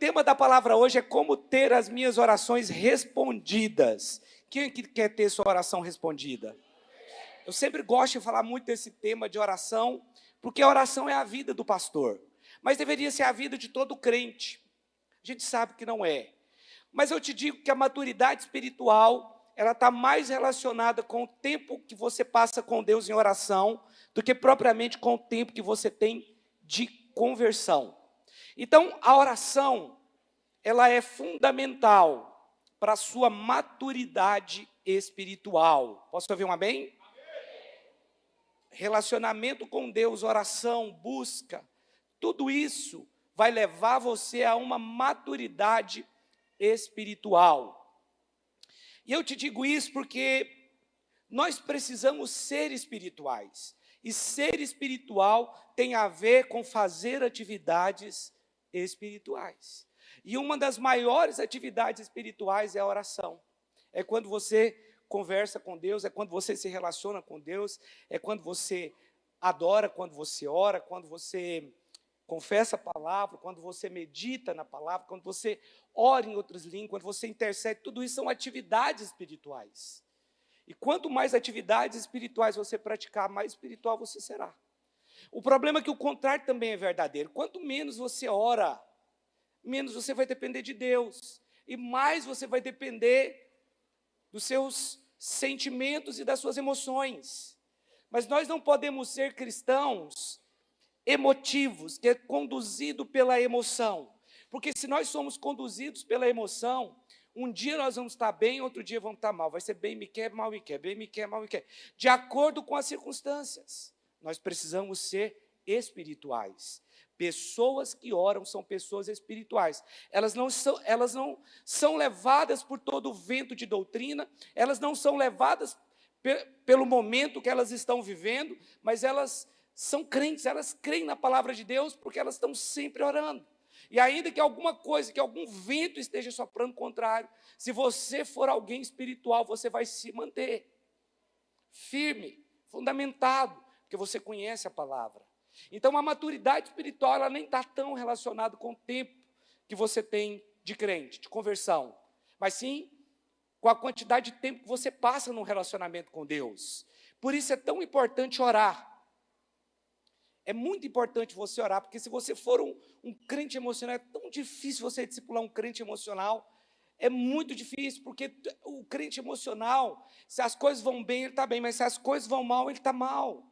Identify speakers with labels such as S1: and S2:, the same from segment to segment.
S1: tema da palavra hoje é como ter as minhas orações respondidas. Quem aqui quer ter sua oração respondida? Eu sempre gosto de falar muito desse tema de oração, porque a oração é a vida do pastor, mas deveria ser a vida de todo crente. A gente sabe que não é. Mas eu te digo que a maturidade espiritual, ela está mais relacionada com o tempo que você passa com Deus em oração, do que propriamente com o tempo que você tem de conversão. Então, a oração, ela é fundamental para a sua maturidade espiritual. Posso ouvir um amém? Relacionamento com Deus, oração, busca, tudo isso vai levar você a uma maturidade espiritual. E eu te digo isso porque nós precisamos ser espirituais. E ser espiritual tem a ver com fazer atividades espirituais. E uma das maiores atividades espirituais é a oração. É quando você conversa com Deus, é quando você se relaciona com Deus, é quando você adora, quando você ora, quando você confessa a palavra, quando você medita na palavra, quando você ora em outras línguas, quando você intercede, tudo isso são atividades espirituais. E quanto mais atividades espirituais você praticar, mais espiritual você será. O problema é que o contrário também é verdadeiro. Quanto menos você ora, menos você vai depender de Deus. E mais você vai depender dos seus sentimentos e das suas emoções. Mas nós não podemos ser cristãos emotivos, que é conduzido pela emoção. Porque se nós somos conduzidos pela emoção, um dia nós vamos estar bem, outro dia vamos estar mal. Vai ser bem me quer, mal me quer, bem me quer, mal me quer. De acordo com as circunstâncias. Nós precisamos ser espirituais. Pessoas que oram são pessoas espirituais. Elas não são levadas por todo o vento de doutrina, elas não são levadas pelo momento que elas estão vivendo, mas elas são crentes, elas creem na palavra de Deus porque elas estão sempre orando. E ainda que alguma coisa, que algum vento esteja soprando contrário, se você for alguém espiritual, você vai se manter firme, fundamentado, porque você conhece a palavra. Então, a maturidade espiritual, ela nem está tão relacionada com o tempo que você tem de crente, de conversão, mas sim com a quantidade de tempo que você passa num relacionamento com Deus. Por isso é tão importante orar. É muito importante você orar, porque se você for um crente emocional, é tão difícil você discipular um crente emocional, é muito difícil, porque o crente emocional, se as coisas vão bem, ele está bem, mas se as coisas vão mal, ele está mal.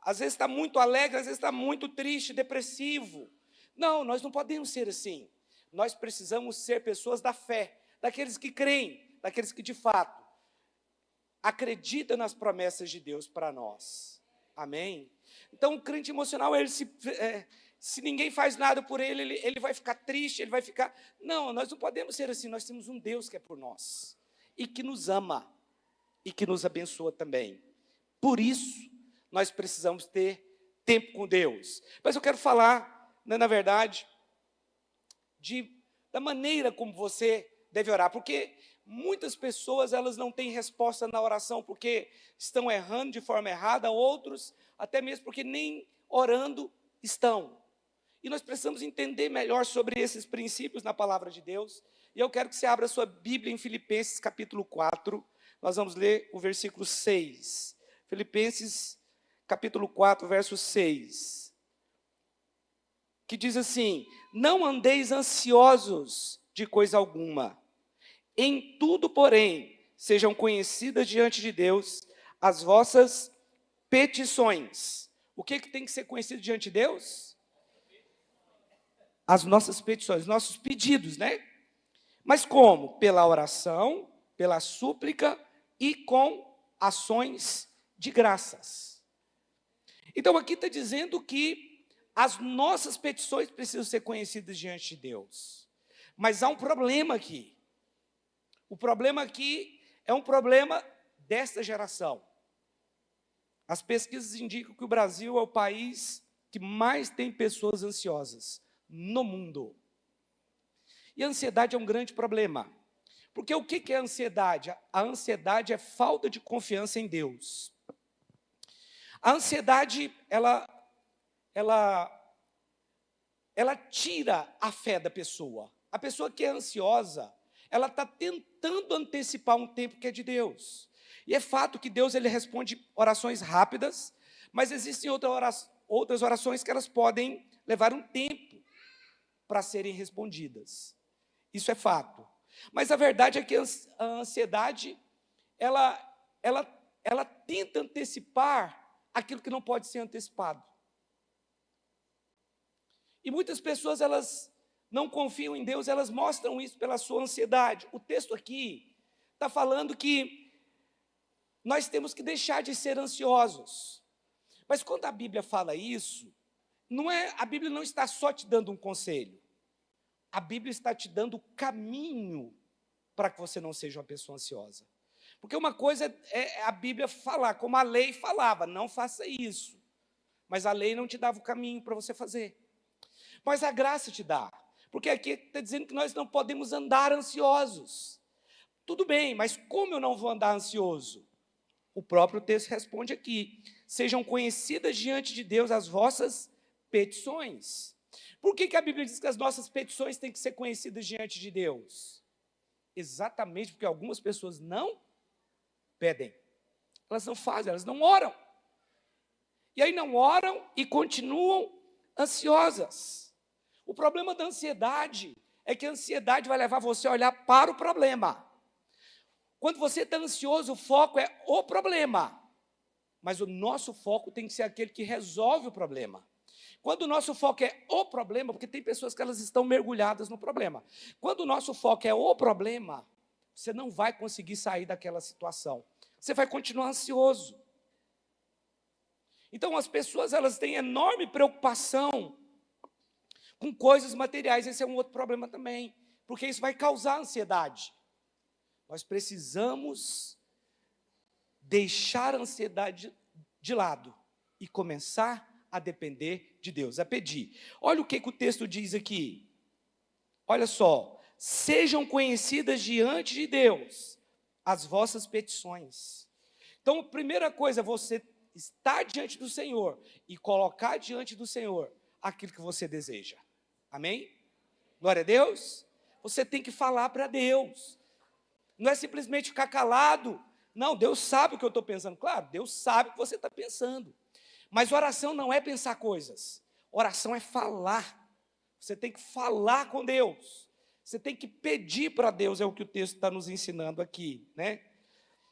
S1: Às vezes está muito alegre, às vezes está muito triste, depressivo. Não, nós não podemos ser assim. Nós precisamos ser pessoas da fé, daqueles que creem, daqueles que de fato acreditam nas promessas de Deus para nós. Amém? Então, o crente emocional, se ninguém faz nada por ele vai ficar triste, ele vai ficar... Não, nós não podemos ser assim, nós temos um Deus que é por nós, e que nos ama, e que nos abençoa também. Por isso, nós precisamos ter tempo com Deus. Mas eu quero falar, na verdade, da maneira como você deve orar, porque muitas pessoas, elas não têm resposta na oração, porque estão errando de forma errada, outros, até mesmo porque nem orando estão. E nós precisamos entender melhor sobre esses princípios na palavra de Deus, e eu quero que você abra a sua Bíblia em Filipenses capítulo 4, nós vamos ler o versículo 6. Filipenses capítulo 4, verso 6. Que diz assim: não andeis ansiosos de coisa alguma. Em tudo, porém, sejam conhecidas diante de Deus as vossas petições. O que tem que ser conhecido diante de Deus? As nossas petições, nossos pedidos, né? Mas como? Pela oração, pela súplica e com ações de graças. Então aqui está dizendo que as nossas petições precisam ser conhecidas diante de Deus. Mas há um problema aqui. O problema aqui é um problema desta geração. As pesquisas indicam que o Brasil é o país que mais tem pessoas ansiosas no mundo. E a ansiedade é um grande problema. Porque o que é a ansiedade? A ansiedade é falta de confiança em Deus. A ansiedade, ela ela tira a fé da pessoa. A pessoa que é ansiosa, ela está tentando antecipar um tempo que é de Deus. E é fato que Deus ele responde orações rápidas, mas existem outras orações que elas podem levar um tempo para serem respondidas. Isso é fato. Mas a verdade é que a ansiedade, ela tenta antecipar aquilo que não pode ser antecipado. E muitas pessoas, elas não confiam em Deus, elas mostram isso pela sua ansiedade. O texto aqui está falando que nós temos que deixar de ser ansiosos. Mas quando a Bíblia fala isso, a Bíblia não está só te dando um conselho. A Bíblia está te dando o caminho para que você não seja uma pessoa ansiosa. Porque uma coisa é a Bíblia falar, como a lei falava, não faça isso. Mas a lei não te dava o caminho para você fazer. Mas a graça te dá. Porque aqui está dizendo que nós não podemos andar ansiosos. Tudo bem, mas como eu não vou andar ansioso? O próprio texto responde aqui: sejam conhecidas diante de Deus as vossas petições. Por que a Bíblia diz que as nossas petições têm que ser conhecidas diante de Deus? Exatamente porque algumas pessoas não pedem. Elas não fazem, elas não oram. E aí não oram e continuam ansiosas. O problema da ansiedade é que a ansiedade vai levar você a olhar para o problema. Quando você está ansioso, o foco é o problema. Mas o nosso foco tem que ser aquele que resolve o problema. Quando o nosso foco é o problema, porque tem pessoas que elas estão mergulhadas no problema. Quando o nosso foco é o problema, você não vai conseguir sair daquela situação. Você vai continuar ansioso. Então as pessoas, elas têm enorme preocupação com coisas materiais. Esse é um outro problema também, porque isso vai causar ansiedade. Nós precisamos deixar a ansiedade de lado e começar a depender de Deus, a pedir. Olha o que o texto diz aqui. Olha só: sejam conhecidas diante de Deus as vossas petições. Então, a primeira coisa é você estar diante do Senhor e colocar diante do Senhor aquilo que você deseja. Amém? Glória a Deus. Você tem que falar para Deus. Não é simplesmente ficar calado. Não, Deus sabe o que eu estou pensando. Claro, Deus sabe o que você está pensando. Mas oração não é pensar coisas. Oração é falar. Você tem que falar com Deus. Você tem que pedir para Deus, é o que o texto está nos ensinando aqui, né?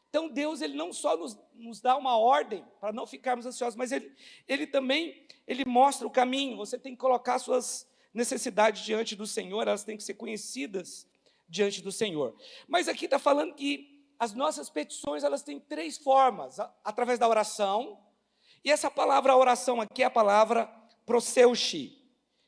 S1: Então Deus, ele não só nos dá uma ordem para não ficarmos ansiosos, mas ele também mostra o caminho. Você tem que colocar suas necessidades diante do Senhor, elas têm que ser conhecidas diante do Senhor. Mas aqui está falando que as nossas petições, elas têm 3 formas: através da oração. E essa palavra oração aqui é a palavra proseuche,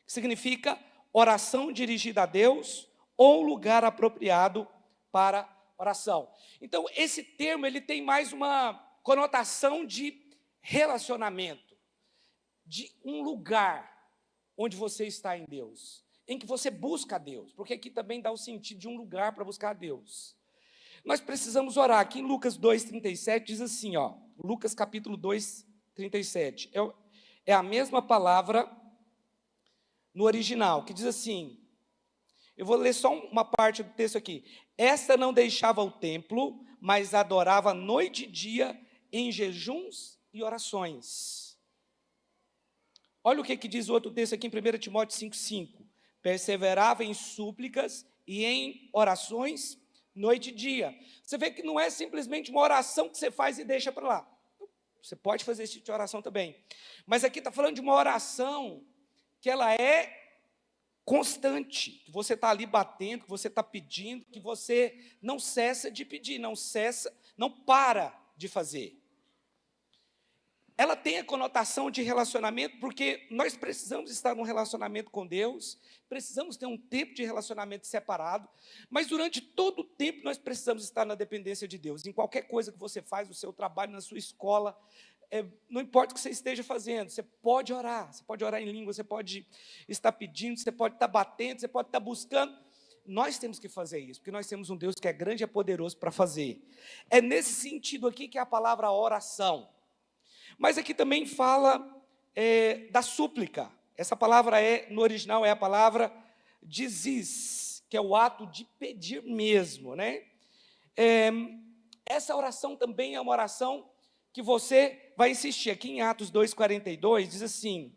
S1: que significa oração dirigida a Deus ou lugar apropriado para oração. Então, esse termo, ele tem mais uma conotação de relacionamento, de um lugar onde você está em Deus, em que você busca a Deus, porque aqui também dá o sentido de um lugar para buscar a Deus. Nós precisamos orar. Aqui em Lucas 2,37 diz assim, ó, Lucas capítulo 2,37, é a mesma palavra no original, que diz assim, eu vou ler só uma parte do texto aqui: esta não deixava o templo, mas adorava noite e dia em jejuns e orações. Olha o que diz o outro texto aqui em 1 Timóteo 5,5. Perseverava em súplicas e em orações noite e dia. Você vê que não é simplesmente uma oração que você faz e deixa para lá. Você pode fazer esse tipo de oração também. Mas aqui está falando de uma oração que ela é constante, que você está ali batendo, que você está pedindo, que você não cessa de pedir, não para de fazer. Ela tem a conotação de relacionamento, porque nós precisamos estar num relacionamento com Deus, precisamos ter um tempo de relacionamento separado, mas durante todo o tempo nós precisamos estar na dependência de Deus. Em qualquer coisa que você faz, no seu trabalho, na sua escola, não importa o que você esteja fazendo, você pode orar em língua, você pode estar pedindo, você pode estar batendo, você pode estar buscando. Nós temos que fazer isso, porque nós temos um Deus que é grande e é poderoso para fazer. É nesse sentido aqui que é a palavra oração. Mas aqui também fala da súplica. Essa palavra no original é a palavra dizis, que é o ato de pedir mesmo, né? Essa oração também é uma oração que você vai insistir. Aqui em Atos 2,42 diz assim: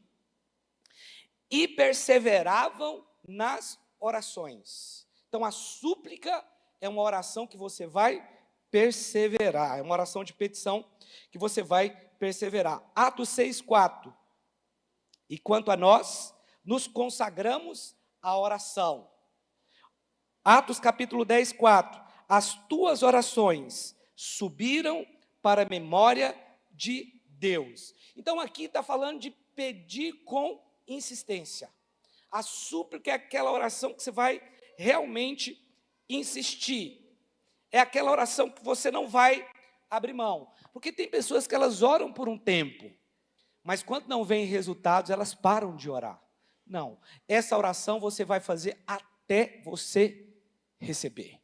S1: e perseveravam nas orações. Então, a súplica é uma oração que você vai perseverar, é uma oração de petição que você vai perseverar. Atos 6,4. E quanto a nós, nos consagramos à oração. Atos capítulo 10,4. As tuas orações subiram para a memória de Deus. Então, aqui está falando de pedir com insistência. A súplica é aquela oração que você vai realmente insistir. É aquela oração que você não vai abrir mão. Porque tem pessoas que elas oram por um tempo, mas quando não vem resultados, elas param de orar. Não, essa oração você vai fazer até você receber.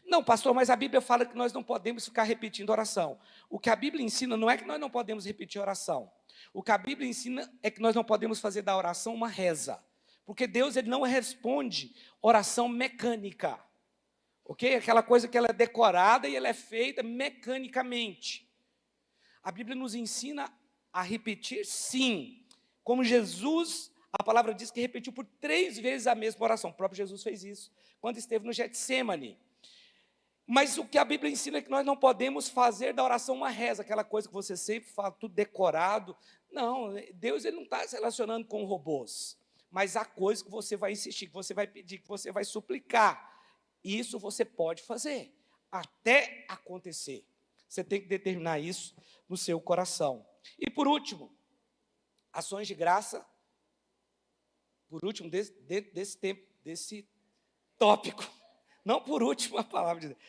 S1: Não, pastor, mas a Bíblia fala que nós não podemos ficar repetindo oração. O que a Bíblia ensina não é que nós não podemos repetir oração. O que a Bíblia ensina é que nós não podemos fazer da oração uma reza. Porque Deus, ele não responde oração mecânica. Ok? Aquela coisa que ela é decorada e ela é feita mecanicamente. A Bíblia nos ensina a repetir sim. Como Jesus, a palavra diz que repetiu por 3 vezes a mesma oração. O próprio Jesus fez isso quando esteve no Getsêmani. Mas o que a Bíblia ensina é que nós não podemos fazer da oração uma reza, aquela coisa que você sempre fala, tudo decorado. Não, Deus, ele não está se relacionando com robôs. Mas há coisas que você vai insistir, que você vai pedir, que você vai suplicar. Isso você pode fazer, até acontecer. Você tem que determinar isso no seu coração. E por último, ações de graça. Por último, desse tópico. Não por último a palavra de Deus.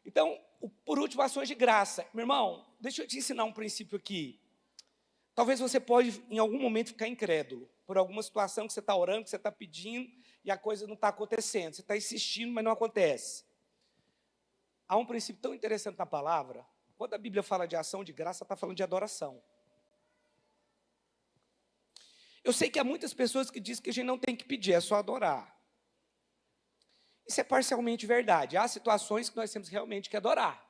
S1: Então, por último, ações de graça. Meu irmão, deixa eu te ensinar um princípio aqui. Talvez você pode, em algum momento, ficar incrédulo por alguma situação que você está orando, que você está pedindo, e a coisa não está acontecendo. Você está insistindo, mas não acontece. Há um princípio tão interessante na palavra. Quando a Bíblia fala de ação de graça, está falando de adoração. Eu sei que há muitas pessoas que dizem que a gente não tem que pedir, é só adorar. Isso é parcialmente verdade. Há situações que nós temos realmente que adorar,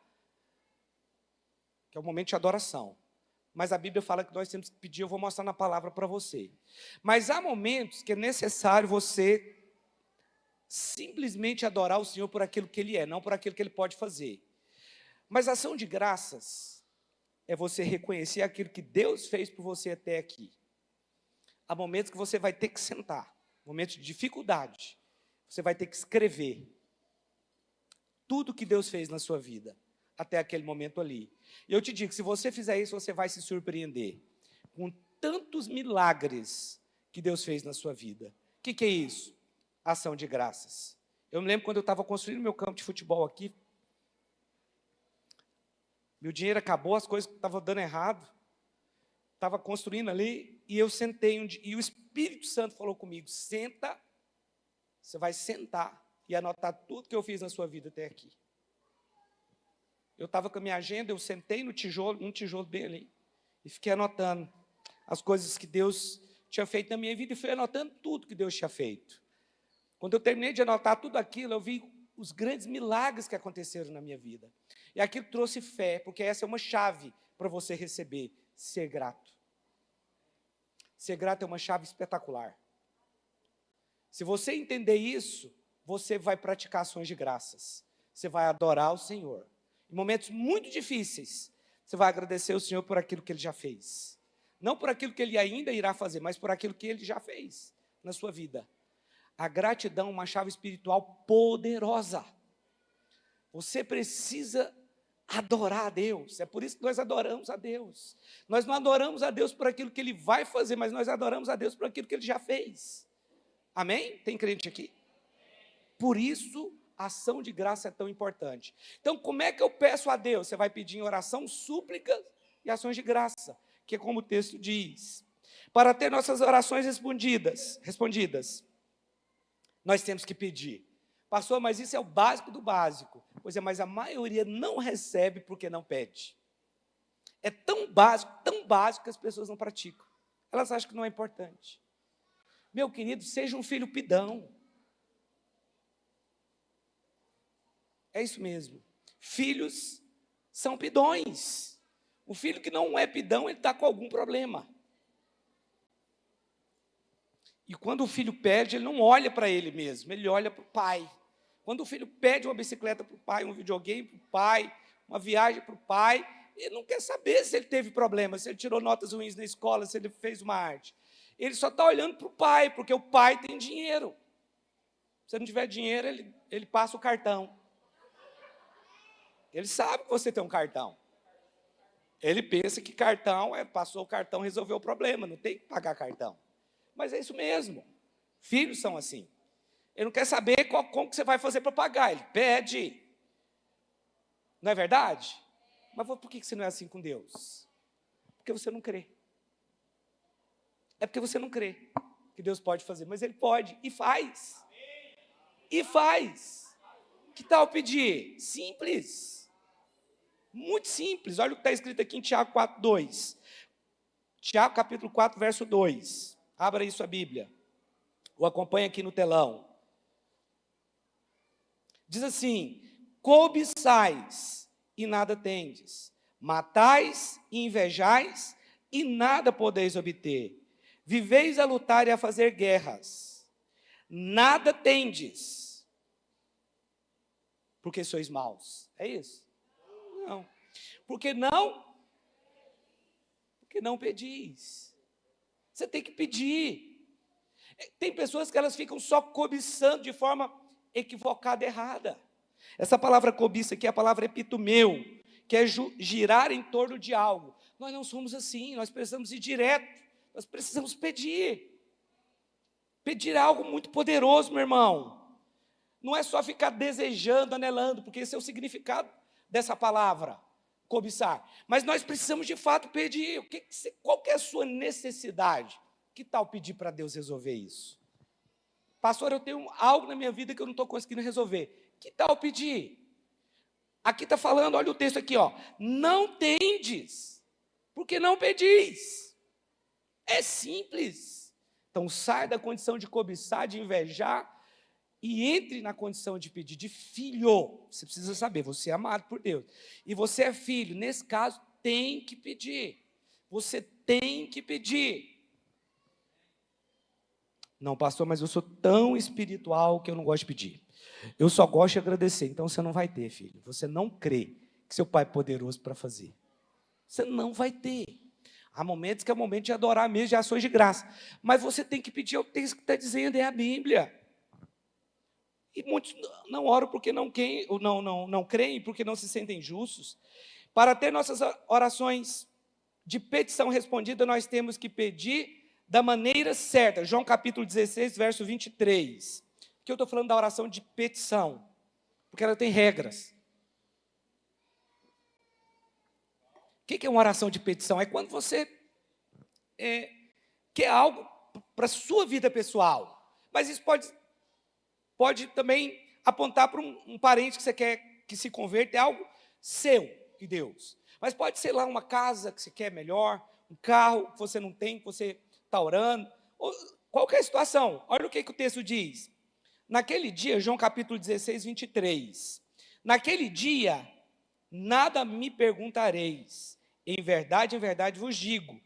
S1: que é o momento de adoração. Mas a Bíblia fala que nós temos que pedir, eu vou mostrar na palavra para você. Mas há momentos que é necessário você simplesmente adorar o Senhor por aquilo que Ele é, não por aquilo que Ele pode fazer. Mas a ação de graças é você reconhecer aquilo que Deus fez por você até aqui. Há momentos que você vai ter que sentar, momentos de dificuldade. Você vai ter que escrever tudo que Deus fez na sua vida, até aquele momento ali. E eu te digo, se você fizer isso, você vai se surpreender com tantos milagres que Deus fez na sua vida. O que é isso? Ação de graças. Eu me lembro quando eu estava construindo meu campo de futebol aqui, meu dinheiro acabou, as coisas estavam dando errado, estava construindo ali, e eu sentei, e o Espírito Santo falou comigo, senta, você vai sentar e anotar tudo que eu fiz na sua vida até aqui. Eu estava com a minha agenda, eu sentei no tijolo, um tijolo bem ali, e fiquei anotando as coisas que Deus tinha feito na minha vida, e fui anotando tudo que Deus tinha feito. Quando eu terminei de anotar tudo aquilo, eu vi os grandes milagres que aconteceram na minha vida. E aquilo trouxe fé, porque essa é uma chave para você receber, ser grato. Ser grato é uma chave espetacular. Se você entender isso, você vai praticar ações de graças. Você vai adorar o Senhor. Em momentos muito difíceis, você vai agradecer ao Senhor por aquilo que Ele já fez. Não por aquilo que Ele ainda irá fazer, mas por aquilo que Ele já fez na sua vida. A gratidão é uma chave espiritual poderosa. Você precisa adorar a Deus. É por isso que nós adoramos a Deus. Nós não adoramos a Deus por aquilo que Ele vai fazer, mas nós adoramos a Deus por aquilo que Ele já fez. Amém? Tem crente aqui? Por isso, a ação de graça é tão importante. Então, como é que eu peço a Deus? Você vai pedir em oração, súplicas e ações de graça, que é como o texto diz. Para ter nossas orações respondidas, nós temos que pedir. Pastor, mas isso é o básico do básico. Pois é, mas a maioria não recebe porque não pede. É tão básico que as pessoas não praticam. Elas acham que não é importante. Meu querido, seja um filho pidão. É isso mesmo. Filhos são pidões. O filho que não é pidão, ele está com algum problema. E quando o filho pede, ele não olha para ele mesmo, ele olha para o pai. Quando o filho pede uma bicicleta para o pai, um videogame para o pai, uma viagem para o pai, ele não quer saber se ele teve problema, se ele tirou notas ruins na escola, se ele fez uma arte. Ele só está olhando para o pai, porque o pai tem dinheiro. Se ele não tiver dinheiro, ele passa o cartão. Ele sabe que você tem um cartão. Ele pensa que cartão passou o cartão, resolveu o problema, não tem que pagar cartão. Mas é isso mesmo. Filhos são assim. Ele não quer saber como que você vai fazer para pagar. Ele pede. Não é verdade? Mas por que você não é assim com Deus? Porque você não crê. É porque você não crê que Deus pode fazer. Mas Ele pode e faz. E faz. Que tal pedir? Simples. Muito simples. Olha o que está escrito aqui em Tiago 4:2. Tiago capítulo 4, verso 2. Abra aí sua Bíblia. Ou acompanha aqui no telão. Diz assim: cobiçais e nada tendes, matais e invejais e nada podeis obter. Viveis a lutar e a fazer guerras. Nada tendes, porque sois maus. É isso? Não. Porque não pedis. Você tem que pedir. Tem pessoas que elas ficam só cobiçando de forma equivocada, errada. Essa palavra cobiça aqui é a palavra epitumeu, que é girar em torno de algo. Nós não somos assim, nós precisamos ir direto, nós precisamos pedir. Pedir algo muito poderoso, meu irmão. Não é só ficar desejando, anelando, porque esse é o significado dessa palavra, cobiçar. Mas nós precisamos de fato pedir. Qual que é a sua necessidade? Que tal pedir para Deus resolver isso? Pastor, eu tenho algo na minha vida que eu não estou conseguindo resolver. Que tal pedir? Aqui está falando, olha o texto aqui, ó. Não tendes, porque não pedis. É simples. Então sai da condição de cobiçar, de invejar, e entre na condição de pedir, de filho. Você precisa saber, você é amado por Deus. E você é filho, nesse caso, tem que pedir. Você tem que pedir. Não, pastor, mas eu sou tão espiritual que eu não gosto de pedir. Eu só gosto de agradecer. Então você não vai ter, filho. Você não crê que seu pai é poderoso para fazer. Você não vai ter. Há momentos que é o momento de adorar mesmo, de ações de graça. Mas você tem que pedir o que está dizendo, é a Bíblia. E muitos não oram porque não creem, porque não se sentem justos. Para ter nossas orações de petição respondida, nós temos que pedir da maneira certa. João capítulo 16, verso 23. Aqui eu estou falando da oração de petição, porque ela tem regras. O que é uma oração de petição? É quando você quer algo para a sua vida pessoal. Mas isso pode também apontar para um parente que você quer que se converta, é algo seu de Deus. Mas pode ser lá uma casa que você quer melhor, um carro que você não tem, que você está orando, ou qualquer situação. Olha o que o texto diz. Naquele dia, João capítulo 16, 23. Naquele dia, nada me perguntareis. Em verdade vos digo,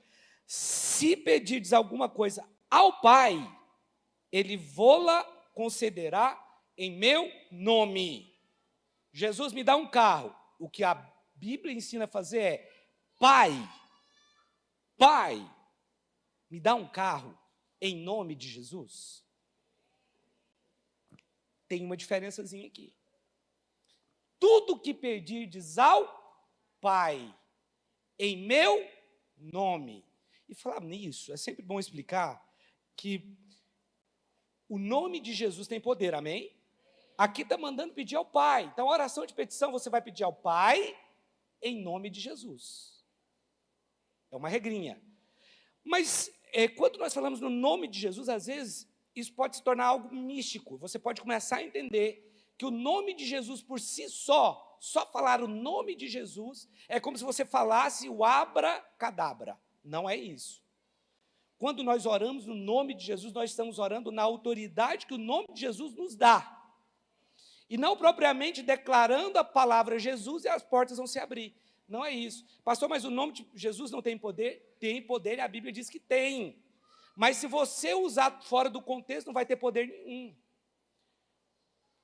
S1: se pedirdes alguma coisa ao Pai, Ele vô-la concederá em meu nome. Jesus me dá um carro. O que a Bíblia ensina a fazer é: Pai, me dá um carro em nome de Jesus. Tem uma diferençazinha aqui. Tudo que pedirdes ao Pai, em meu nome. E falar nisso, é sempre bom explicar que o nome de Jesus tem poder, amém? Aqui está mandando pedir ao Pai. Então, a oração de petição, você vai pedir ao Pai, em nome de Jesus. É uma regrinha. Mas, quando nós falamos no nome de Jesus, às vezes, isso pode se tornar algo místico. Você pode começar a entender que o nome de Jesus por si só falar o nome de Jesus, é como se você falasse o abracadabra. Não é isso. quando nós oramos no nome de Jesus, nós estamos orando na autoridade que o nome de Jesus nos dá. E não propriamente declarando a palavra Jesus e as portas vão se abrir. Não é isso. Pastor, mas o nome de Jesus não tem poder? Tem poder e a Bíblia diz que tem. Mas se você usar fora do contexto, não vai ter poder nenhum.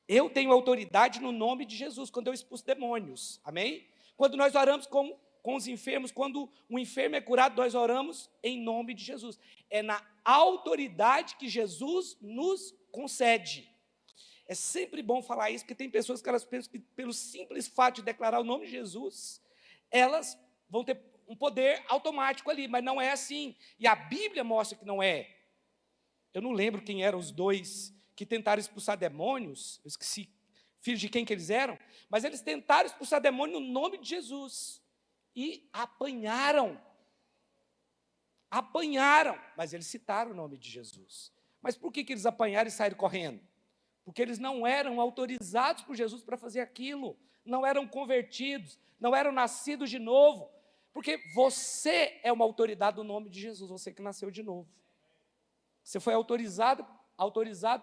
S1: Eu tenho autoridade no nome de Jesus, quando eu expulso demônios. Amém? Quando nós oramos com os enfermos, quando um enfermo é curado, nós oramos em nome de Jesus. É na autoridade que Jesus nos concede. É sempre bom falar isso, porque tem pessoas que elas pensam que pelo simples fato de declarar o nome de Jesus, elas vão ter um poder automático ali, mas não é assim. E a Bíblia mostra que não é. Eu não lembro quem eram os dois que tentaram expulsar demônios, eu esqueci filhos de quem que eles eram, mas eles tentaram expulsar demônio no nome de Jesus. E apanharam, mas eles citaram o nome de Jesus. Mas por que eles apanharam e saíram correndo? Porque eles não eram autorizados por Jesus para fazer aquilo, não eram convertidos, não eram nascidos de novo, porque você é uma autoridade no nome de Jesus, você que nasceu de novo. Você foi autorizado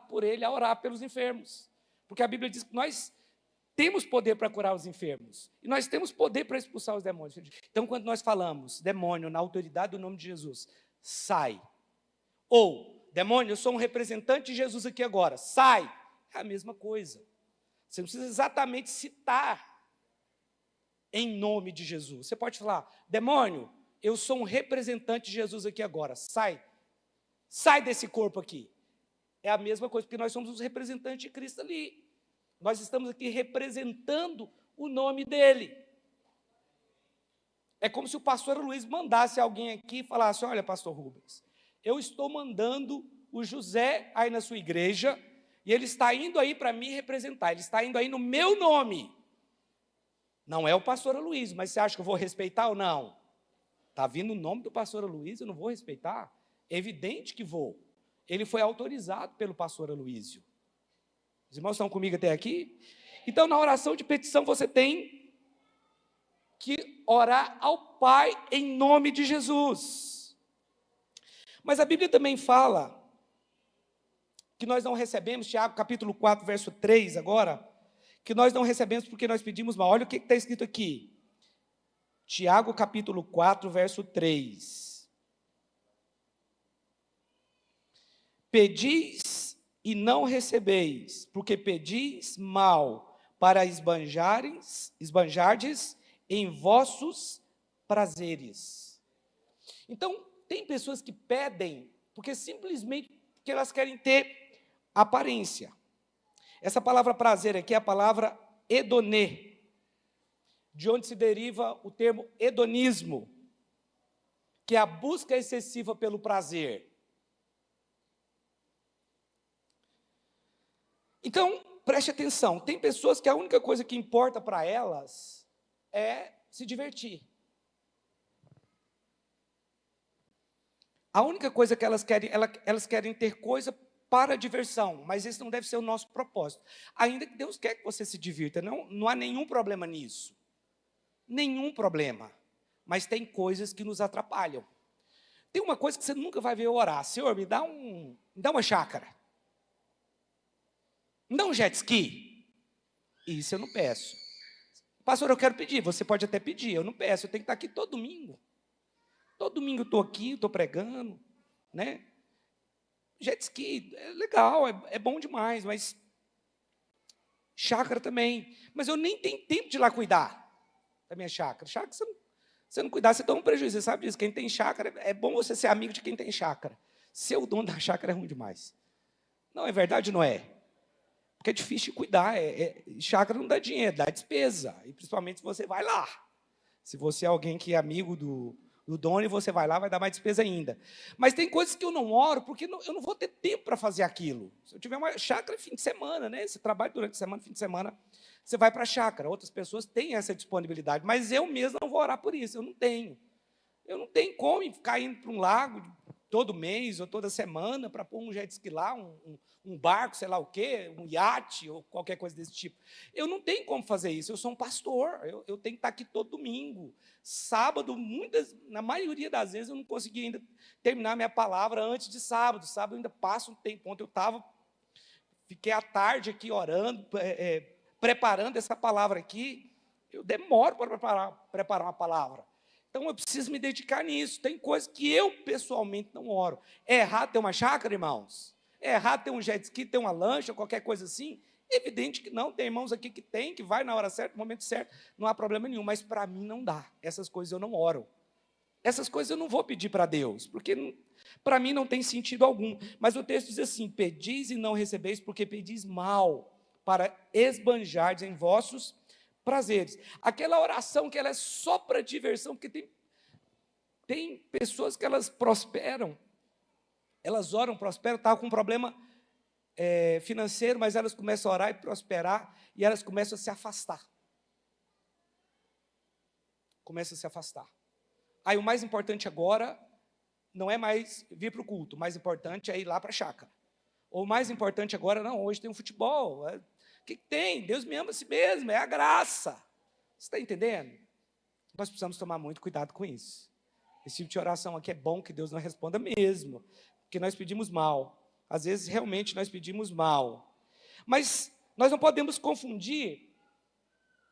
S1: por Ele a orar pelos enfermos, porque a Bíblia diz que nós temos poder para curar os enfermos, e nós temos poder para expulsar os demônios. Então, quando nós falamos, demônio, na autoridade do nome de Jesus, sai. Ou, demônio, eu sou um representante de Jesus aqui agora, sai. É a mesma coisa. Você não precisa exatamente citar em nome de Jesus. Você pode falar, demônio, eu sou um representante de Jesus aqui agora, sai. Sai desse corpo aqui. É a mesma coisa, porque nós somos os representantes de Cristo ali. Nós estamos aqui representando o nome dele. É como se o pastor Luiz mandasse alguém aqui e falasse, olha, pastor Rubens, eu estou mandando o José aí na sua igreja, e ele está indo aí para me representar, ele está indo aí no meu nome. Não é o pastor Luiz, mas você acha que eu vou respeitar ou não? Está vindo o nome do pastor Luiz, eu não vou respeitar? É evidente que vou. Ele foi autorizado pelo pastor Aloísio. Os irmãos estão comigo até aqui? Então, na oração de petição, você tem que orar ao Pai em nome de Jesus. Mas a Bíblia também fala que nós não recebemos, Tiago capítulo 4, verso 3 agora, que nós não recebemos porque nós pedimos mal. Olha o que está escrito aqui. Tiago capítulo 4, verso 3. Pedis e não recebeis, porque pedis mal, para esbanjardes em vossos prazeres. Então, tem pessoas que pedem, porque simplesmente porque elas querem ter aparência. Essa palavra prazer aqui é a palavra hedonê, de onde se deriva o termo hedonismo, que é a busca excessiva pelo prazer. Então, preste atenção, tem pessoas que a única coisa que importa para elas é se divertir. A única coisa que elas querem ter coisa para diversão, mas esse não deve ser o nosso propósito. Ainda que Deus quer que você se divirta, não há nenhum problema nisso. Nenhum problema. Mas tem coisas que nos atrapalham. Tem uma coisa que você nunca vai ver eu orar. Senhor, me dá uma chácara. Me dá um jet ski. Isso eu não peço. Pastor, eu quero pedir. Você pode até pedir, eu não peço. Eu tenho que estar aqui todo domingo. Todo domingo eu estou aqui, estou pregando, né? Jet ski é legal, é bom demais, mas chácara também. Mas eu nem tenho tempo de ir lá cuidar da minha chácara. Chácara, se você não cuidar, você toma um prejuízo. Você sabe disso. Quem tem chácara, é bom você ser amigo de quem tem chácara. Ser o dono da chácara é ruim demais. Não, é verdade, não é? Porque é difícil de cuidar. Chácara não dá dinheiro, dá despesa. E principalmente se você vai lá. Se você é alguém que é amigo do dono e você vai lá, vai dar mais despesa ainda. Mas tem coisas que eu não oro, porque eu não vou ter tempo para fazer aquilo. Se eu tiver uma chácara, fim de semana, né? Você trabalha durante a semana, fim de semana, você vai para a chácara. Outras pessoas têm essa disponibilidade, mas eu mesmo não vou orar por isso, eu não tenho. Eu não tenho como ficar indo para um lago todo mês ou toda semana para pôr um jet ski lá, um barco, sei lá o quê, um iate ou qualquer coisa desse tipo. Eu não tenho como fazer isso, eu sou um pastor, eu tenho que estar aqui todo domingo. Sábado, na maioria das vezes, eu não consegui ainda terminar minha palavra antes de sábado. Sábado eu ainda passo um tempo. Ontem fiquei à tarde aqui orando, preparando essa palavra aqui. Eu demoro para preparar uma palavra. Então, eu preciso me dedicar nisso. Tem coisas que eu, pessoalmente, não oro. É errado ter uma chácara, irmãos? É errado ter um jet ski, ter uma lancha, qualquer coisa assim? Evidente que não. Tem irmãos aqui que tem, que vai na hora certa, no momento certo, não há problema nenhum. Mas, para mim, não dá. Essas coisas eu não oro. Essas coisas eu não vou pedir para Deus, porque para mim não tem sentido algum. Mas o texto diz assim: pedis e não recebeis, porque pedis mal, para esbanjardes em vossos prazeres. Aquela oração que ela é só para diversão, porque tem pessoas que elas prosperam, elas oram, prosperam, estavam com um problema financeiro, mas elas começam a orar e prosperar, e elas começam a se afastar. Começam a se afastar. Aí o mais importante agora não é mais vir para o culto, o mais importante é ir lá para a chácara. Ou o mais importante agora, não, hoje tem um futebol. O que tem? Deus me ama a si mesmo, é a graça. Você está entendendo? Nós precisamos tomar muito cuidado com isso. Esse tipo de oração aqui é bom que Deus não responda mesmo, porque nós pedimos mal. Às vezes, realmente, nós pedimos mal. Mas nós não podemos confundir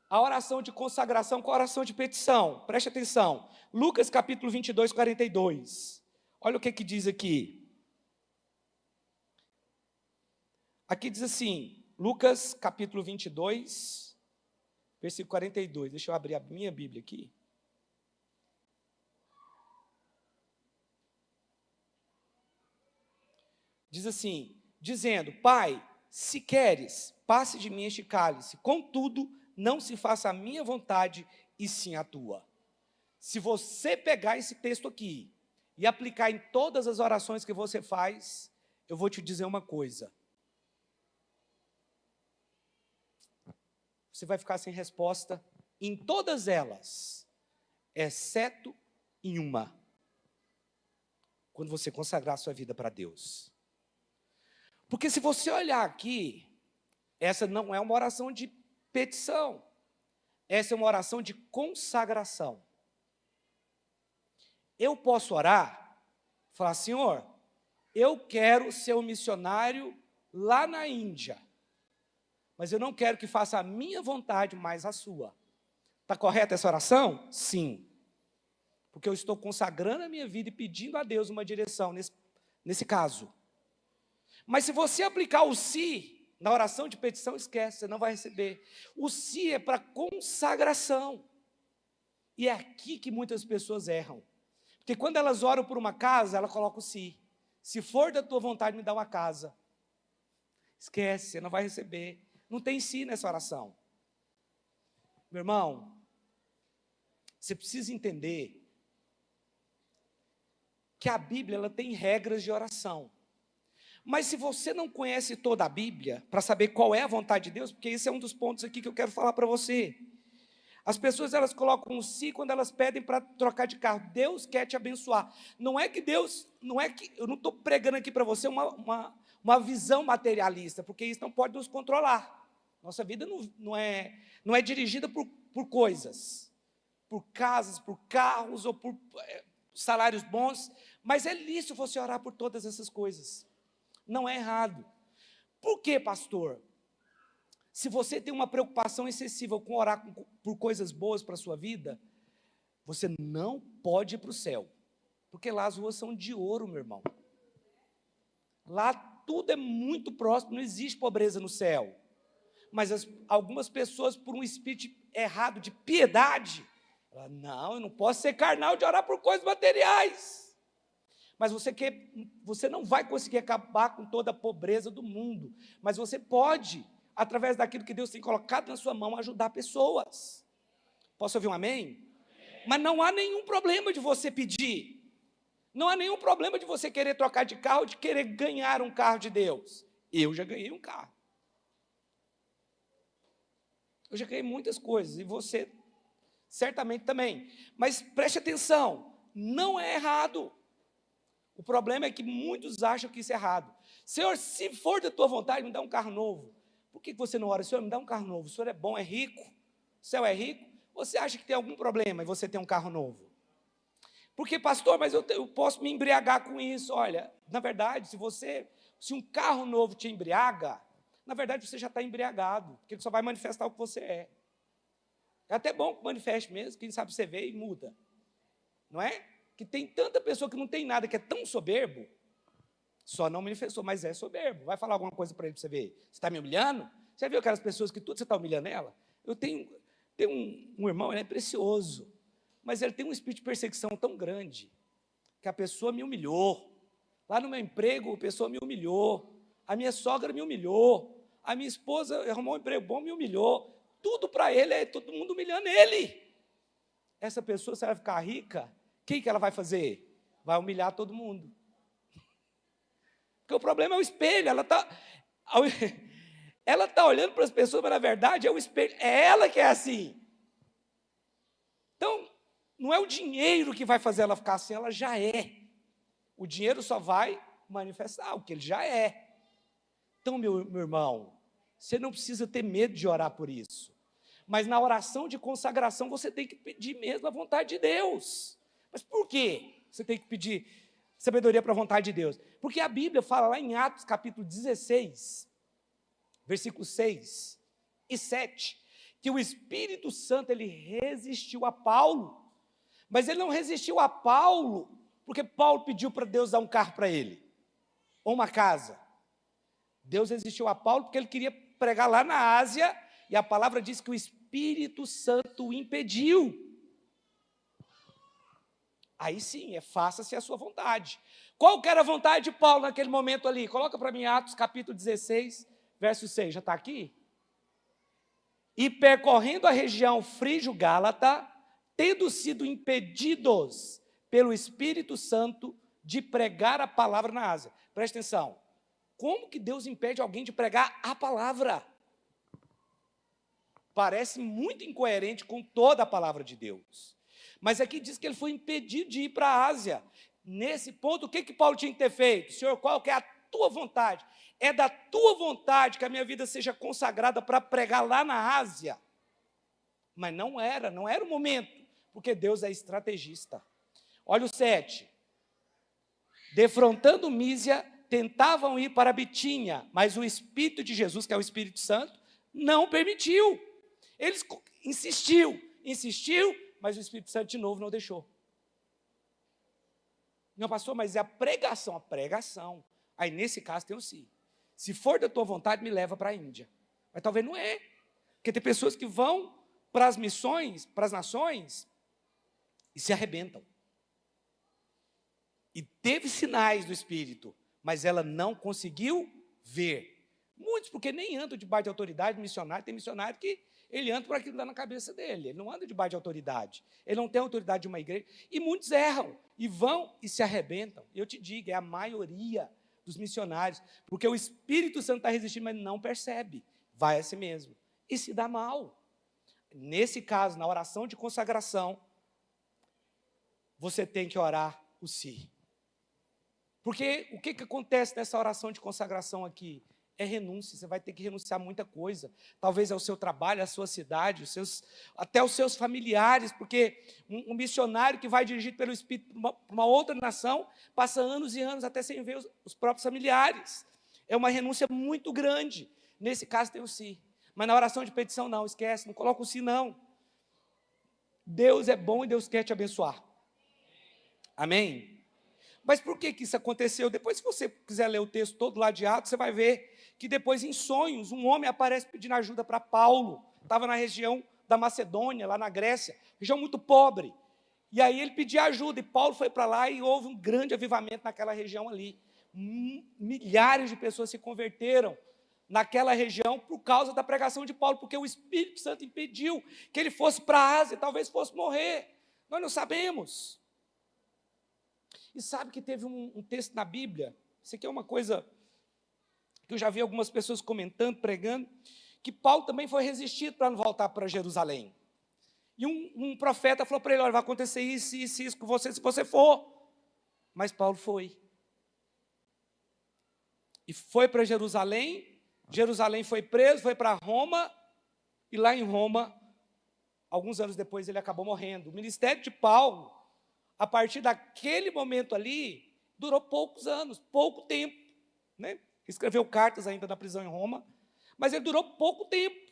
S1: a oração de consagração com a oração de petição. Preste atenção. Lucas capítulo 22, 42. Olha o que diz aqui. Aqui diz assim, Lucas capítulo 22, versículo 42. Deixa eu abrir a minha Bíblia aqui. Diz assim, dizendo: Pai, se queres, passe de mim este cálice, contudo, não se faça a minha vontade, e sim a tua. Se você pegar esse texto aqui e aplicar em todas as orações que você faz, eu vou te dizer uma coisa. Você vai ficar sem resposta em todas elas, exceto em uma. Quando você consagrar a sua vida para Deus. Porque se você olhar aqui, essa não é uma oração de petição. Essa é uma oração de consagração. Eu posso orar, falar: Senhor, eu quero ser um missionário lá na Índia, mas eu não quero que faça a minha vontade, mas a sua. Está correta essa oração? Sim. Porque eu estou consagrando a minha vida e pedindo a Deus uma direção nesse caso. Mas se você aplicar o se na oração de petição, esquece, você não vai receber. O se é para consagração. E é aqui que muitas pessoas erram. Porque quando elas oram por uma casa, ela coloca o se. Se for da tua vontade, me dá uma casa. Esquece, você não vai receber. Não tem si nessa oração. Meu irmão, você precisa entender que a Bíblia ela tem regras de oração. Mas se você não conhece toda a Bíblia, para saber qual é a vontade de Deus, porque esse é um dos pontos aqui que eu quero falar para você. As pessoas, elas colocam um si quando elas pedem para trocar de carro. Deus quer te abençoar. Não é que eu não estou pregando aqui para você uma visão materialista, porque isso não pode nos controlar. Nossa vida não é dirigida por coisas, por casas, por carros, ou por salários bons, mas é lícito você orar por todas essas coisas. Não é errado. Por quê, pastor? Se você tem uma preocupação excessiva com orar por coisas boas para a sua vida, você não pode ir para o céu, porque lá as ruas são de ouro, meu irmão. Lá tudo é muito próximo, não existe pobreza no céu. Mas algumas pessoas, por um espírito errado de piedade, não, eu não posso ser carnal de orar por coisas materiais. Mas você não vai conseguir acabar com toda a pobreza do mundo, mas você pode, através daquilo que Deus tem colocado na sua mão, ajudar pessoas. Posso ouvir um amém? Mas não há nenhum problema de você pedir. Não há nenhum problema de você querer trocar de carro, de querer ganhar um carro de Deus. Eu já ganhei um carro. Eu já ganhei muitas coisas, e você certamente também. Mas preste atenção, não é errado. O problema é que muitos acham que isso é errado. Senhor, se for da tua vontade, me dá um carro novo. Por que você não ora? Senhor, me dá um carro novo. O senhor é bom, é rico. O céu é rico. Ou você acha que tem algum problema em você ter um carro novo? Porque, pastor, mas eu posso me embriagar com isso. Olha, na verdade, se um carro novo te embriaga, na verdade você já está embriagado, porque ele só vai manifestar o que você é. É até bom que manifeste mesmo, quem sabe você vê e muda. Não é? Que tem tanta pessoa que não tem nada, que é tão soberbo, só não manifestou, mas é soberbo. Vai falar alguma coisa para ele para você ver. Você está me humilhando? Você viu aquelas pessoas que tudo você está humilhando ela? Eu tenho um irmão, ele é precioso, mas ele tem um espírito de perseguição tão grande, que a pessoa me humilhou. Lá no meu emprego, a pessoa me humilhou. A minha sogra me humilhou. A minha esposa arrumou um emprego bom, me humilhou. Tudo para ele, é todo mundo humilhando ele. Essa pessoa, se ela ficar rica, o que ela vai fazer? Vai humilhar todo mundo. Porque o problema é o espelho. Ela está olhando para as pessoas, mas na verdade é o espelho. É ela que é assim. Então, não é o dinheiro que vai fazer ela ficar assim, ela já é. O dinheiro só vai manifestar o que ele já é. Então, meu irmão, você não precisa ter medo de orar por isso. Mas na oração de consagração, você tem que pedir mesmo a vontade de Deus. Mas por quê você tem que pedir sabedoria para a vontade de Deus? Porque a Bíblia fala lá em Atos, capítulo 16, versículos 6 e 7, que o Espírito Santo, ele resistiu a Paulo. Mas ele não resistiu a Paulo porque Paulo pediu para Deus dar um carro para ele, ou uma casa. Deus resistiu a Paulo porque ele queria pregar lá na Ásia, e a palavra diz que o Espírito Santo o impediu. Aí sim, faça-se a sua vontade. Qual que era a vontade de Paulo naquele momento ali? Coloca para mim Atos capítulo 16, verso 6, já está aqui? E percorrendo a região frígio-gálata, tendo sido impedidos pelo Espírito Santo de pregar a palavra na Ásia. Presta atenção. Como que Deus impede alguém de pregar a palavra? Parece muito incoerente com toda a palavra de Deus. Mas aqui diz que ele foi impedido de ir para a Ásia. Nesse ponto, o que Paulo tinha que ter feito? Senhor, qual que é a tua vontade? É da tua vontade que a minha vida seja consagrada para pregar lá na Ásia. Mas não era o momento, porque Deus é estrategista. Olha o 7. Defrontando Mísia, tentavam ir para Bitínia, mas o Espírito de Jesus, que é o Espírito Santo, não permitiu. Eles insistiu, mas o Espírito Santo de novo não deixou. Não, pastor, mas é a pregação. Aí nesse caso tem o sim. Se for da tua vontade, me leva para a Índia. Mas talvez não é. Porque tem pessoas que vão para as missões, para as nações, e se arrebentam. E teve sinais do Espírito, mas ela não conseguiu ver. Muitos, porque nem andam debaixo de autoridade missionário. Tem missionário que ele anda por aquilo que dá na cabeça dele. Ele não anda debaixo de autoridade. Ele não tem autoridade de uma igreja. E muitos erram, e vão e se arrebentam. Eu te digo, é a maioria dos missionários. Porque o Espírito Santo está resistindo, mas não percebe. Vai a si mesmo. E se dá mal. Nesse caso, na oração de consagração, você tem que orar o si. Porque o que acontece nessa oração de consagração aqui? É renúncia, você vai ter que renunciar a muita coisa. Talvez ao seu trabalho, à sua cidade, até os seus familiares, porque um missionário que vai dirigido pelo Espírito para uma outra nação, passa anos e anos até sem ver os próprios familiares. É uma renúncia muito grande. Nesse caso tem o si. Mas na oração de petição não, esquece, não coloca o si não. Deus é bom e Deus quer te abençoar. Amém? Mas por que isso aconteceu? Depois, se você quiser ler o texto todo lá de Atos, você vai ver que depois, em sonhos, um homem aparece pedindo ajuda para Paulo. Estava na região da Macedônia, lá na Grécia, região muito pobre. E aí ele pedia ajuda, e Paulo foi para lá e houve um grande avivamento naquela região ali. Milhares de pessoas se converteram naquela região por causa da pregação de Paulo, porque o Espírito Santo impediu que ele fosse para a Ásia, talvez fosse morrer. Nós não sabemos. E sabe que teve um texto na Bíblia, isso aqui é uma coisa que eu já vi algumas pessoas comentando, pregando, que Paulo também foi resistido para não voltar para Jerusalém. E um profeta falou para ele, olha, vai acontecer isso com você se você for. Mas Paulo foi. E foi para Jerusalém, Jerusalém foi preso, foi para Roma, e lá em Roma, alguns anos depois, ele acabou morrendo. O ministério de Paulo, a partir daquele momento ali, durou poucos anos, pouco tempo, né? Escreveu cartas ainda na prisão em Roma, mas ele durou pouco tempo.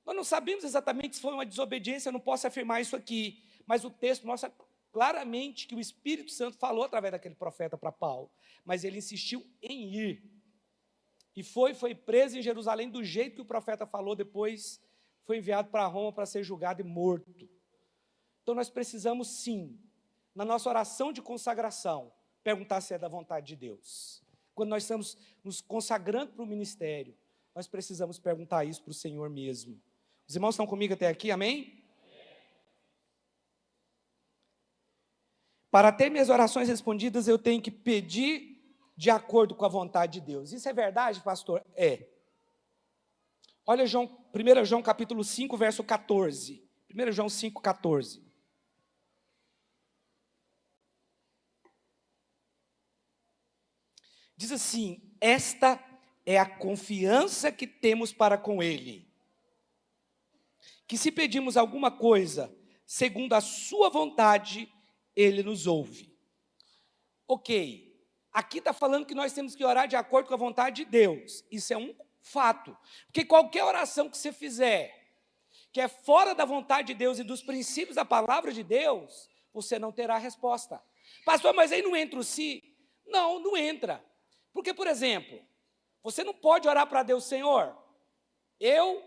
S1: Nós não sabemos exatamente se foi uma desobediência, eu não posso afirmar isso aqui, mas o texto mostra claramente que o Espírito Santo falou através daquele profeta para Paulo, mas ele insistiu em ir. E foi preso em Jerusalém do jeito que o profeta falou, depois foi enviado para Roma para ser julgado e morto. Então nós precisamos sim, na nossa oração de consagração, perguntar se é da vontade de Deus. Quando nós estamos nos consagrando para o ministério, nós precisamos perguntar isso para o Senhor mesmo. Os irmãos estão comigo até aqui, amém? Para ter minhas orações respondidas, eu tenho que pedir de acordo com a vontade de Deus. Isso é verdade, pastor? É. Olha 1 João capítulo 5, verso 14. 1 João 5, 14. Diz assim: esta é a confiança que temos para com Ele, que se pedimos alguma coisa, segundo a sua vontade, Ele nos ouve. Ok, aqui está falando que nós temos que orar de acordo com a vontade de Deus. Isso é um fato, porque qualquer oração que você fizer, que é fora da vontade de Deus e dos princípios da palavra de Deus, você não terá resposta. Pastor, mas aí não entra o si? Não, não entra. Porque, por exemplo, você não pode orar para Deus: Senhor, eu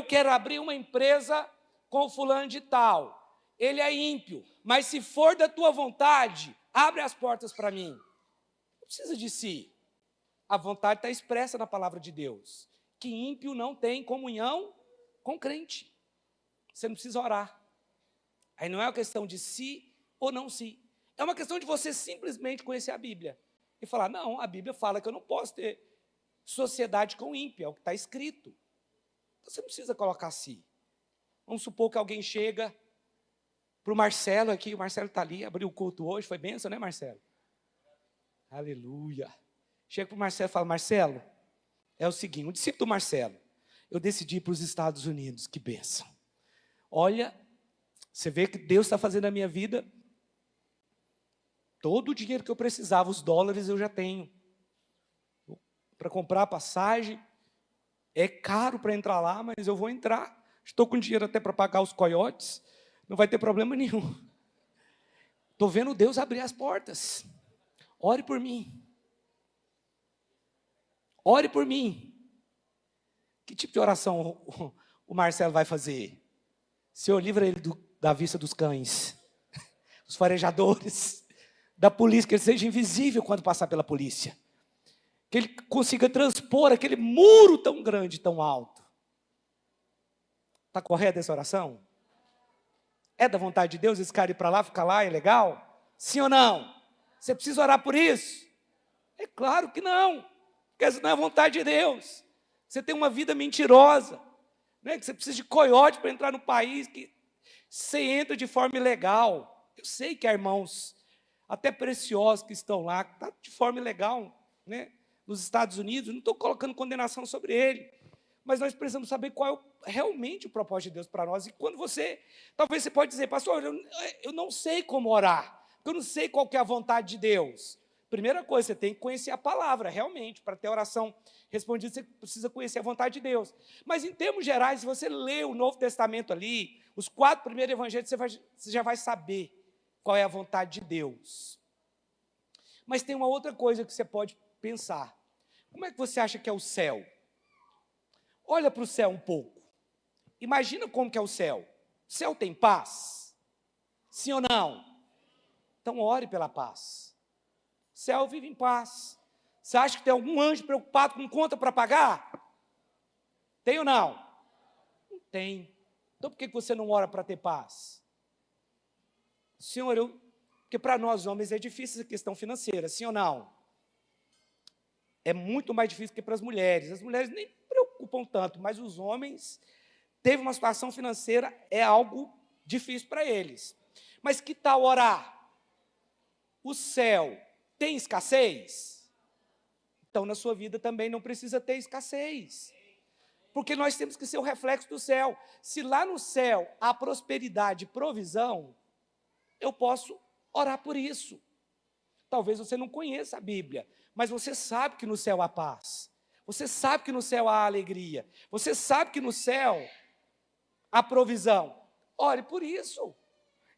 S1: quero abrir uma empresa com o fulano de tal. Ele é ímpio, mas se for da tua vontade, abre as portas para mim. Não precisa de si. A vontade está expressa na palavra de Deus, que ímpio não tem comunhão com crente. Você não precisa orar. Aí não é uma questão de si ou não si. É uma questão de você simplesmente conhecer a Bíblia e falar: não, a Bíblia fala que eu não posso ter sociedade com ímpio, é o que está escrito. Então, você não precisa colocar si. Vamos supor que alguém chega para o Marcelo aqui, o Marcelo está ali, abriu o culto hoje, foi bênção, né, Marcelo? Aleluia. Chega para o Marcelo e fala: Marcelo, é o seguinte, um discípulo do Marcelo, eu decidi ir para os Estados Unidos, que bênção. Olha, você vê que Deus está fazendo na minha vida, todo o dinheiro que eu precisava, os dólares eu já tenho, para comprar a passagem, é caro para entrar lá, mas eu vou entrar, estou com dinheiro até para pagar os coiotes, não vai ter problema nenhum. Estou vendo Deus abrir as portas. Ore por mim. Ore por mim. Que tipo de oração o Marcelo vai fazer? Senhor, livra ele da vista dos cães, dos farejadores, da polícia, que ele seja invisível quando passar pela polícia. Que ele consiga transpor aquele muro tão grande, tão alto. Está correta essa oração? É da vontade de Deus esse cara ir para lá, ficar lá, é legal? Sim ou não? Você precisa orar por isso? É claro que não, porque essa não é a vontade de Deus. Você tem uma vida mentirosa, né? Que você precisa de coiote para entrar no país, que você entra de forma ilegal. Eu sei que há irmãos, até preciosos, que estão lá, que estão de forma ilegal, né? Nos Estados Unidos, não estou colocando condenação sobre ele, mas nós precisamos saber qual é realmente o propósito de Deus para nós. E quando talvez você pode dizer: pastor, eu não sei como orar, porque eu não sei qual que é a vontade de Deus. Primeira coisa, você tem que conhecer a palavra, realmente, para ter oração respondida, você precisa conhecer a vontade de Deus. Mas em termos gerais, se você lê o Novo Testamento ali, os 4 primeiros evangelhos, você já vai saber qual é a vontade de Deus. Mas tem uma outra coisa que você pode pensar: como é que você acha que é o céu? Olha para o céu um pouco. Imagina como que é o céu. O céu tem paz? Sim ou não? Então ore pela paz. O céu vive em paz. Você acha que tem algum anjo preocupado com conta para pagar? Tem ou não? Não tem. Então por que você não ora para ter paz? Senhor, porque para nós homens é difícil essa questão financeira, sim ou não? É muito mais difícil que para as mulheres. As mulheres nem preocupam tanto, mas os homens, teve uma situação financeira, é algo difícil para eles. Mas que tal orar? O céu tem escassez? Então, na sua vida também não precisa ter escassez. Porque nós temos que ser o reflexo do céu. Se lá no céu há prosperidade e provisão, eu posso orar por isso. Talvez você não conheça a Bíblia, mas você sabe que no céu há paz. Você sabe que no céu há alegria. Você sabe que no céu há provisão. Ore por isso.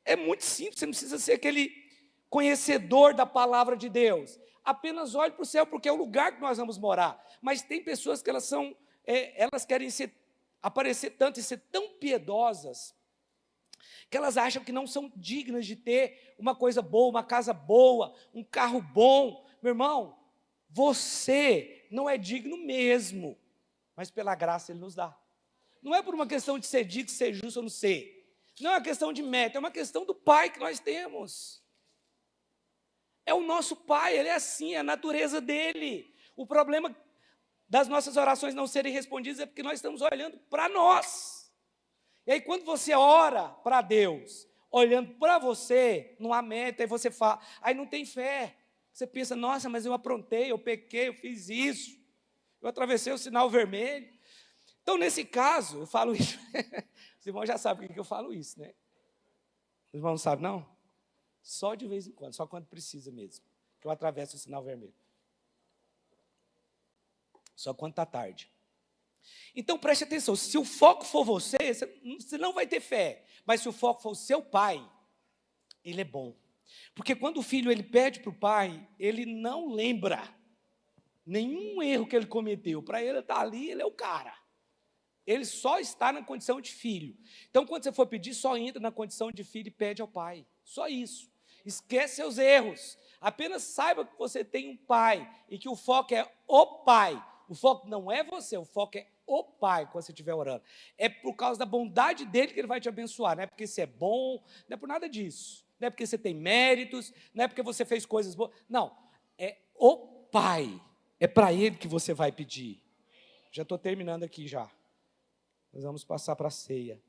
S1: É muito simples, você não precisa ser aquele conhecedor da palavra de Deus. Apenas olhe para o céu, porque é o lugar que nós vamos morar. Mas tem pessoas que elas querem aparecer tanto e ser tão piedosas, que elas acham que não são dignas de ter uma coisa boa, uma casa boa, um carro bom. Meu irmão, você não é digno mesmo, mas pela graça Ele nos dá. Não é por uma questão de ser digno, ser justo ou não ser. Não é uma questão de meta, é uma questão do Pai que nós temos. É o nosso Pai, Ele é assim, é a natureza dEle. O problema das nossas orações não serem respondidas é porque nós estamos olhando para nós. E aí quando você ora para Deus, olhando para você, não há meta, aí você fala, aí não tem fé. Você pensa, nossa, mas eu aprontei, eu pequei, eu fiz isso, eu atravessei o sinal vermelho. Então, nesse caso, eu falo isso. Os irmãos já sabem por que eu falo isso, né? Os irmãos não sabem, não? Só de vez em quando, só quando precisa mesmo, que eu atravesso o sinal vermelho. Só quando está tarde. Então, preste atenção, se o foco for você não vai ter fé. Mas se o foco for o seu pai, ele é bom. Porque quando o filho ele pede para o pai, ele não lembra nenhum erro que ele cometeu. Para ele estar ali, ele é o cara. Ele só está na condição de filho. Então, quando você for pedir, só entra na condição de filho e pede ao pai. Só isso. Esquece seus erros. Apenas saiba que você tem um pai e que o foco é o pai. O foco não é você, o foco é o pai quando você estiver orando. É por causa da bondade dele que ele vai te abençoar. Não é porque você é bom, não é por nada disso. Não é porque você tem méritos, não é porque você fez coisas boas. Não, é o pai. É para ele que você vai pedir. Já estou terminando aqui já. Nós vamos passar para a ceia.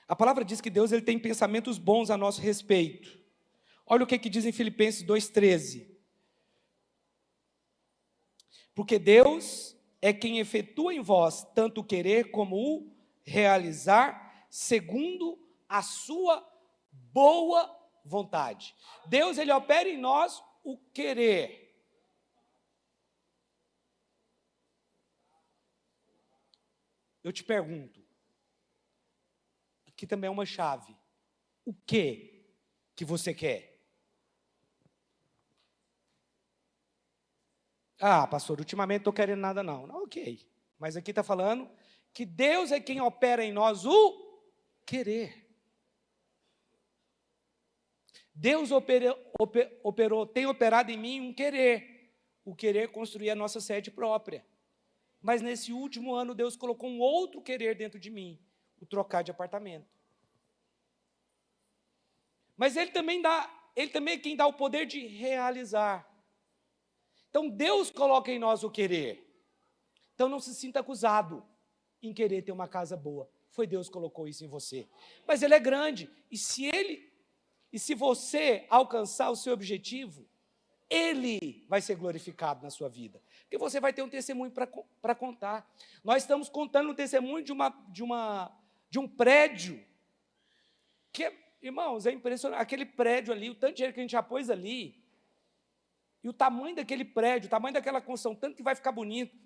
S1: A palavra diz que Deus ele tem pensamentos bons a nosso respeito. Olha o que diz em Filipenses 2,13. Porque Deus é quem efetua em vós tanto o querer como o realizar, segundo a sua boa vontade. Deus ele opera em nós o querer. Eu te pergunto, aqui também é uma chave, o que você quer? Ah, pastor, ultimamente não estou querendo nada não. Não, ok, mas aqui está falando que Deus é quem opera em nós o querer. Deus tem operado em mim um querer, o querer construir a nossa sede própria. Mas nesse último ano, Deus colocou um outro querer dentro de mim, o trocar de apartamento. Mas Ele também é quem dá o poder de realizar. Então, Deus coloca em nós o querer. Então, não se sinta acusado em querer ter uma casa boa. Foi Deus que colocou isso em você. Mas Ele é grande. E se você alcançar o seu objetivo, Ele vai ser glorificado na sua vida. Porque você vai ter um testemunho para contar. Nós estamos contando um testemunho de um prédio, que, irmãos, é impressionante. Aquele prédio ali, o tanto de dinheiro que a gente já pôs ali, e o tamanho daquele prédio, o tamanho daquela construção, tanto que vai ficar bonito,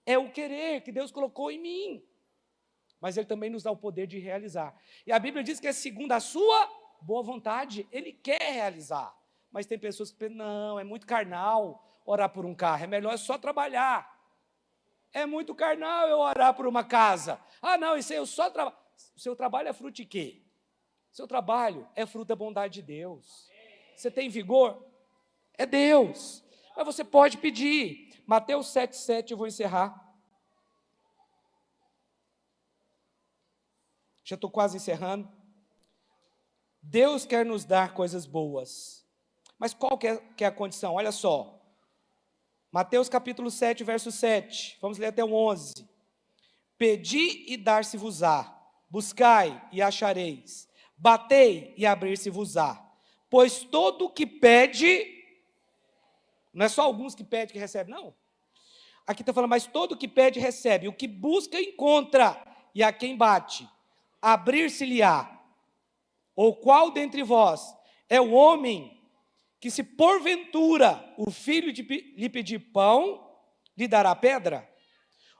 S1: é o querer que Deus colocou em mim. Mas Ele também nos dá o poder de realizar. E a Bíblia diz que é segundo a sua boa vontade, Ele quer realizar. Mas tem pessoas que pensam, não, é muito carnal orar por um carro, é melhor só trabalhar. É muito carnal eu orar por uma casa. Ah, não, isso aí eu só trabalho. O seu trabalho é fruto de quê? O seu trabalho é fruto da bondade de Deus. Você tem vigor? É Deus. Mas você pode pedir. Mateus 7,7, eu vou encerrar. Já estou quase encerrando. Deus quer nos dar coisas boas. Mas qual que é a condição? Olha só. Mateus capítulo 7, verso 7. Vamos ler até o 11. Pedi e dar-se-vos-á. Buscai e achareis. Batei e abrir-se-vos-á. Pois todo o que pede, não é só alguns que pedem que recebem, não. Aqui está falando, mas todo o que pede recebe, o que busca encontra, e a quem bate, abrir-se-lhe-á. Ou qual dentre vós é o homem que, se porventura o filho lhe pedir pão, lhe dará pedra?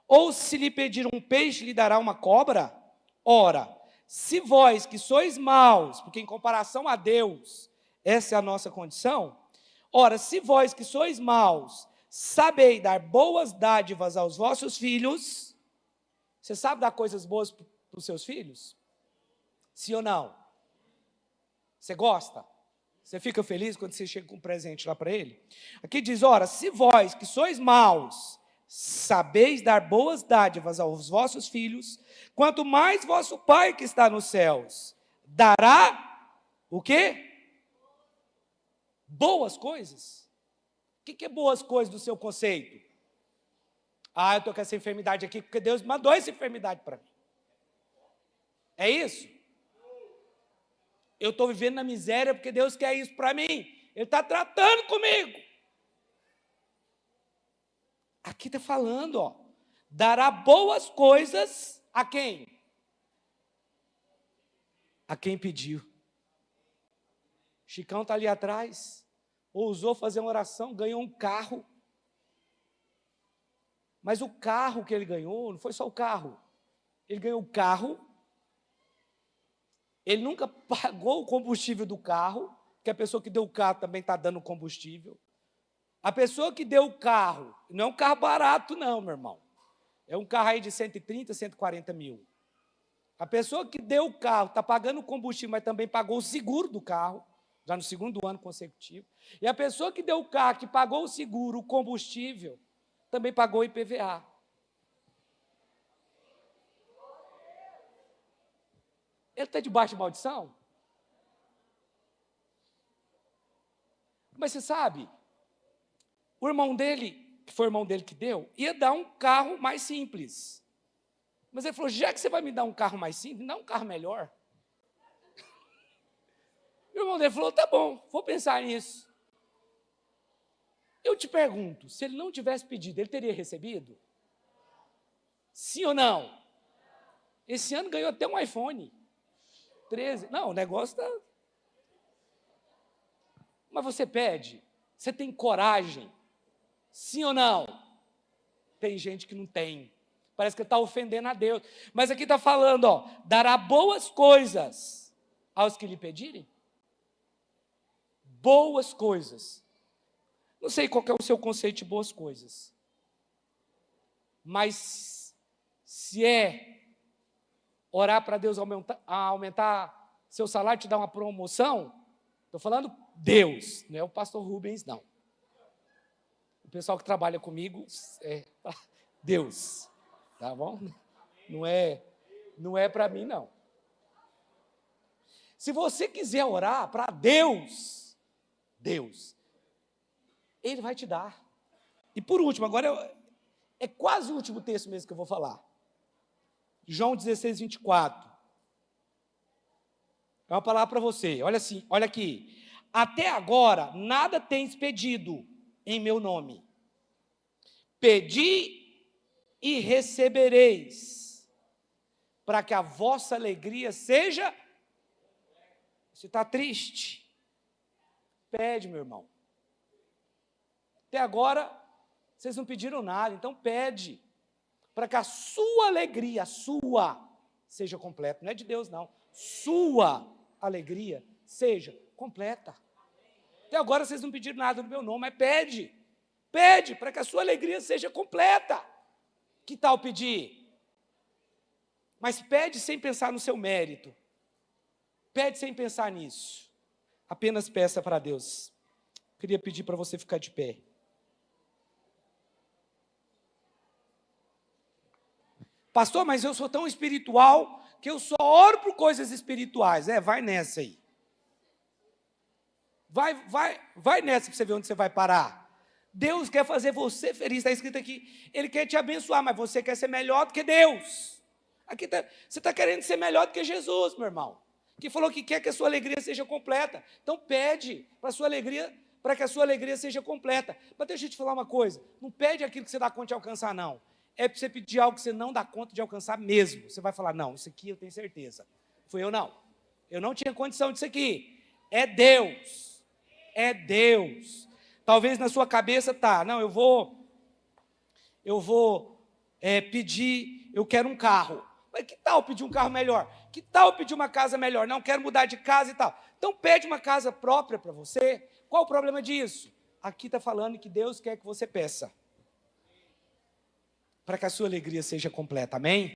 S1: Ou se lhe pedir um peixe, lhe dará uma cobra? Ora, se vós que sois maus, porque em comparação a Deus, essa é a nossa condição, ora, se vós que sois maus, sabeis dar boas dádivas aos vossos filhos, você sabe dar coisas boas para os seus filhos? Sim ou não? Você gosta? Você fica feliz quando você chega com um presente lá para ele? Aqui diz, ora, se vós que sois maus, sabeis dar boas dádivas aos vossos filhos, quanto mais vosso Pai que está nos céus dará o quê? Boas coisas. O que é boas coisas do seu conceito? Ah, eu estou com essa enfermidade aqui porque Deus mandou essa enfermidade para mim. É isso? Eu estou vivendo na miséria porque Deus quer isso para mim. Ele está tratando comigo. Aqui está falando, ó, dará boas coisas a quem? A quem pediu. Chicão está ali atrás, ousou fazer uma oração, ganhou um carro. Mas o carro que ele ganhou, não foi só o carro. Ele ganhou o carro, ele nunca pagou o combustível do carro, que a pessoa que deu o carro também está dando combustível. A pessoa que deu o carro, não é um carro barato não, meu irmão. É um carro aí de 130, 140 mil. A pessoa que deu o carro está pagando o combustível, mas também pagou o seguro do carro, já no segundo ano consecutivo. E a pessoa que deu o carro, que pagou o seguro, o combustível, também pagou o IPVA. Ele está debaixo de maldição? Mas você sabe, o irmão dele, que foi o irmão dele que deu, ia dar um carro mais simples. Mas ele falou, já que você vai me dar um carro mais simples, me dá um carro melhor. E o irmão dele falou, tá bom, vou pensar nisso. Eu te pergunto, se ele não tivesse pedido, ele teria recebido? Sim ou não? Esse ano ganhou até um iPhone 13. Não, o negócio está... Mas você pede, você tem coragem? Sim ou não? Tem gente que não tem. Parece que está ofendendo a Deus. Mas aqui está falando, ó, dará boas coisas aos que lhe pedirem. Boas coisas. Não sei qual é o seu conceito de boas coisas. Mas se é orar para Deus aumentar seu salário, te dar uma promoção, estou falando Deus, não é o pastor Rubens, não. O pessoal que trabalha comigo é Deus, tá bom? Não é para mim, não. Se você quiser orar para Deus, Ele vai te dar. E por último, agora é quase o último texto mesmo que eu vou falar. João 16, 24. É uma palavra para você. Olha assim, olha aqui. Até agora, nada tens pedido em meu nome. Pedi e recebereis, para que a vossa alegria seja... Você está triste? Pede, meu irmão. Até agora, vocês não pediram nada, então pede, para que a sua alegria, seja completa. Não é de Deus, não. Sua alegria seja completa. Até agora vocês não pediram nada no meu nome, mas pede. Pede para que a sua alegria seja completa. Que tal pedir? Mas pede sem pensar no seu mérito. Pede sem pensar nisso. Apenas peça para Deus. Queria pedir para você ficar de pé. Pastor, mas eu sou tão espiritual que eu só oro por coisas espirituais. Vai nessa aí. Vai nessa para você ver onde você vai parar. Deus quer fazer você feliz, está escrito aqui. Ele quer te abençoar, mas você quer ser melhor do que Deus. Aqui você está querendo ser melhor do que Jesus, meu irmão. que falou que quer que a sua alegria seja completa. Então pede para a sua alegria, para que a sua alegria seja completa. Mas deixa eu te falar uma coisa, não pede aquilo que você dá conta de alcançar, não. É para você pedir algo que você não dá conta de alcançar mesmo. Você vai falar, não, isso aqui eu tenho certeza. Fui eu não. Eu não tinha condição disso aqui. É Deus. É Deus. Talvez na sua cabeça tá, não, eu vou pedir, eu quero um carro. Mas que tal pedir um carro melhor? Que tal pedir uma casa melhor? Não, quero mudar de casa e tal. Então pede uma casa própria para você. Qual o problema disso? Aqui está falando que Deus quer que você peça, para que a sua alegria seja completa, amém?